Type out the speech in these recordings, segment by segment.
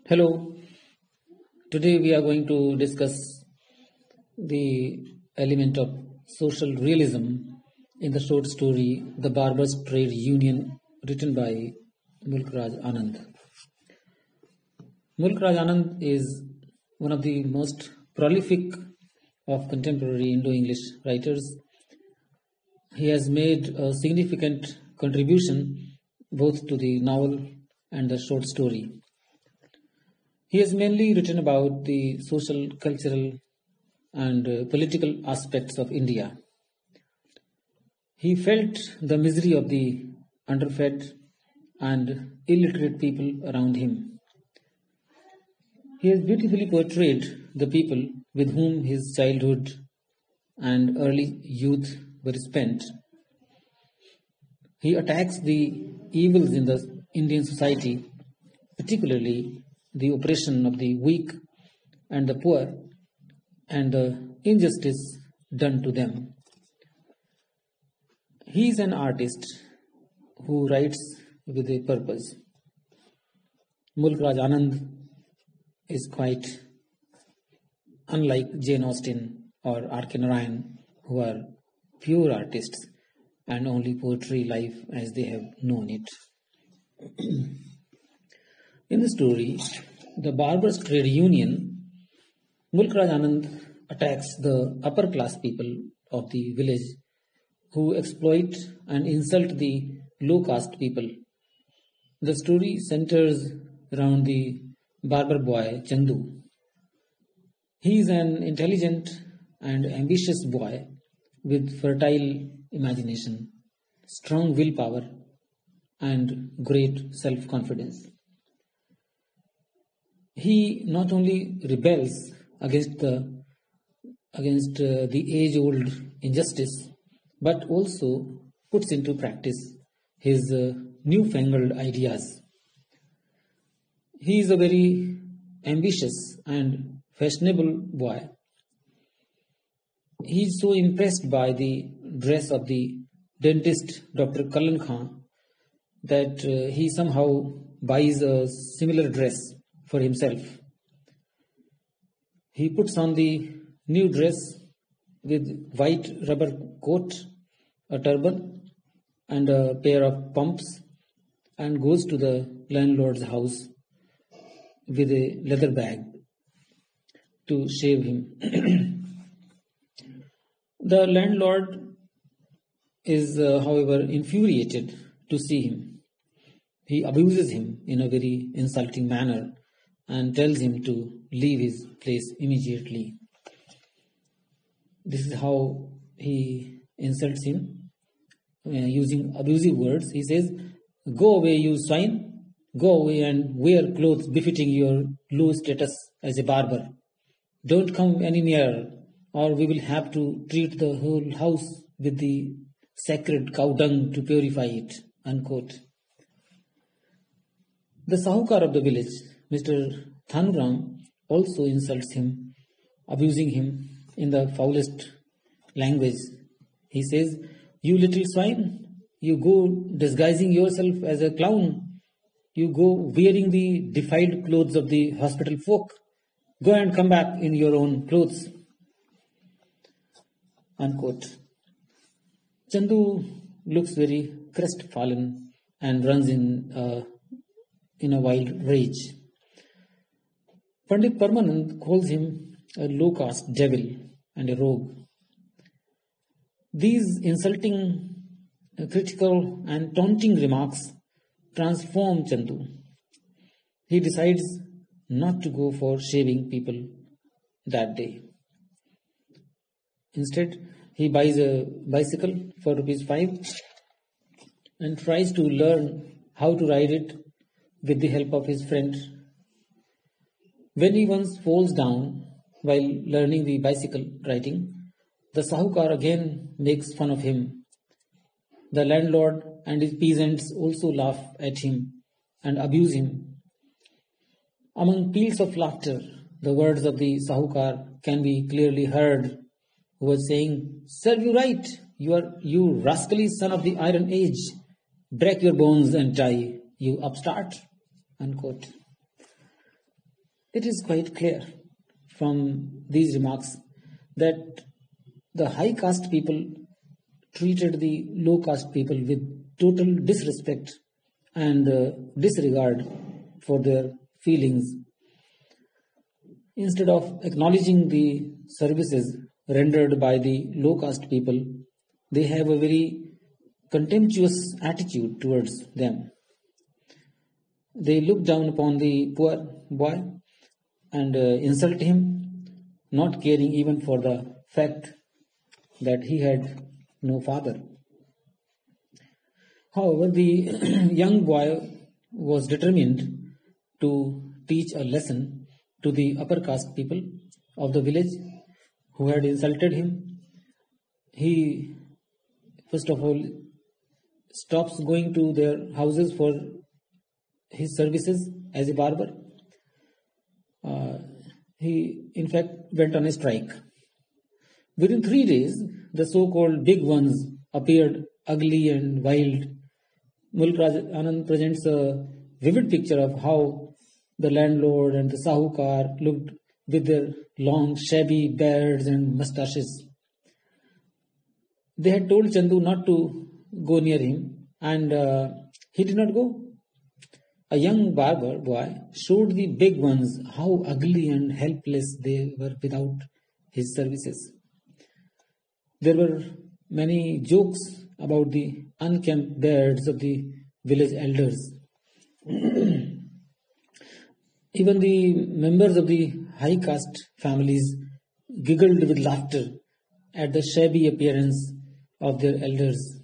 Hello, today we are going to discuss the element of social realism in the short story The Barbers' Trade Union, written by Mulk Raj Anand. Mulk Raj Anand is one of the most prolific of contemporary Indo-English writers. He has made a significant contribution both to the novel and the short story. He has mainly written about the social, cultural, and political aspects of India. He felt the misery of the underfed and illiterate people around him. He has beautifully portrayed the people with whom his childhood and early youth were spent. He attacks the evils in the Indian society, particularly the oppression of the weak and the poor and the injustice done to them. He is an artist who writes with a purpose. Mulk Raj Anand is quite unlike Jane Austen or R.K. Narayan, who are pure artists and only portray life as they have known it. In the story, The Barbers' Trade Union, Mulk Raj Anand attacks the upper class people of the village who exploit and insult the low caste people. The story centers around the barber boy Chandu. He is an intelligent and ambitious boy with fertile imagination, strong willpower, and great self-confidence. He not only rebels against the age-old injustice, but also puts into practice his newfangled ideas. He is a very ambitious and fashionable boy. He is so impressed by the dress of the dentist Dr. Kallan Khan that he somehow buys a similar dress for himself. He puts on the new dress with white rubber coat, a turban, and a pair of pumps, and goes to the landlord's house with a leather bag to shave him. The landlord is, however, infuriated to see him. He abuses him in a very insulting manner and tells him to leave his place immediately. This is how he insults him using abusive words. He says, "Go away, you swine. Go away and wear clothes befitting your low status as a barber. Don't come any nearer, or we will have to treat the whole house with the sacred cow dung to purify it." Unquote. The Sahukar of the village, Mr. Thanuram, also insults him, abusing him in the foulest language. He says, "You little swine, you go disguising yourself as a clown. You go wearing the defiled clothes of the hospital folk. Go and come back in your own clothes." Unquote. Chandu looks very crestfallen and runs in a wild rage. Pandit Parmanand calls him a low-caste devil and a rogue. These insulting, critical and taunting remarks transform Chandu. He decides not to go for shaving people that day. Instead, he buys a bicycle for ₹5 and tries to learn how to ride it with the help of his friend. When he once falls down while learning the bicycle riding, the Sahukar again makes fun of him. The landlord and his peasants also laugh at him and abuse him. Among peals of laughter, the words of the Sahukar can be clearly heard, who was saying, "Serve you right, you rascally son of the Iron Age. Break your bones and die, you upstart." Unquote. It is quite clear from these remarks that the high caste people treated the low caste people with total disrespect and disregard for their feelings. Instead of acknowledging the services rendered by the low caste people, they have a very contemptuous attitude towards them. They look down upon the poor boy and insult him, not caring even for the fact that he had no father. However, the young boy was determined to teach a lesson to the upper caste people of the village who had insulted him. He, first of all, stops going to their houses for his services as a barber. He, in fact, went on a strike. Within 3 days, the so-called big ones appeared ugly and wild. Mulk Raj Anand presents a vivid picture of how the landlord and the sahukar looked with their long, shabby beards and mustaches. They had told Chandu not to go near him, and he did not go. A young barber boy showed the big ones how ugly and helpless they were without his services. There were many jokes about the unkempt beards of the village elders. Even the members of the high caste families giggled with laughter at the shabby appearance of their elders.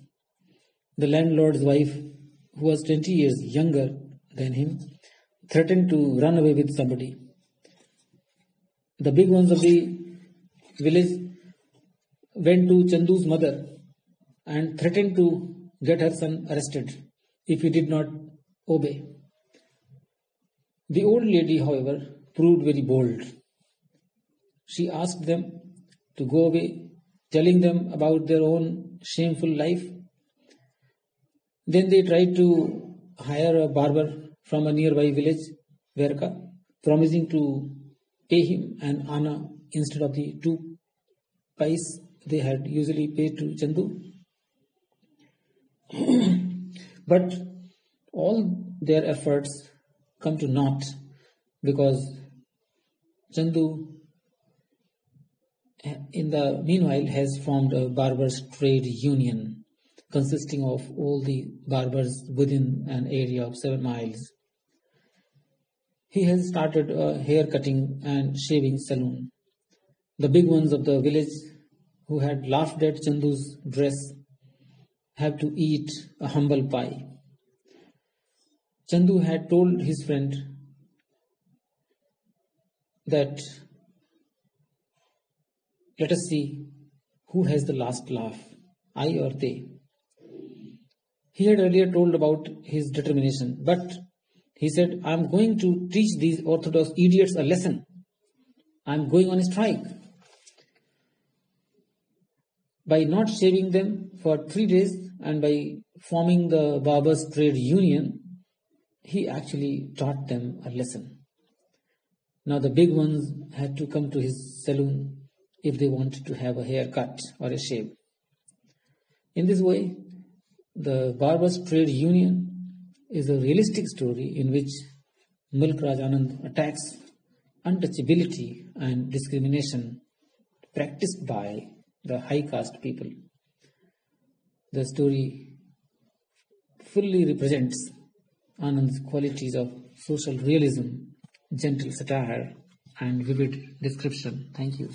The landlord's wife, who was 20 years younger than him, threatened to run away with somebody. The big ones of the village went to Chandu's mother and threatened to get her son arrested if he did not obey. The old lady, however, proved very bold. She asked them to go away, telling them about their own shameful life. Then they tried to hire a barber from a nearby village, Verka, promising to pay him an anna instead of the 2 pice they had usually paid to Chandu. But all their efforts come to naught because Chandu, in the meanwhile, has formed a barbers' trade union consisting of all the barbers within an area of 7 miles. He has started a hair cutting and shaving salon. The big ones of the village who had laughed at Chandu's dress have to eat a humble pie. Chandu had told his friend that let us see who has the last laugh, I or they. He had earlier told about his determination, but he said, I am going to teach these orthodox idiots a lesson. I am going on a strike. By not shaving them for 3 days and by forming the Barbers' Trade Union, he actually taught them a lesson. Now the big ones had to come to his saloon if they wanted to have a haircut or a shave. In this way, the Barbers' Trade Union is a realistic story in which Mulk Raj Anand attacks untouchability and discrimination practiced by the high caste people. The story fully represents Anand's qualities of social realism, gentle satire, and vivid description. Thank you.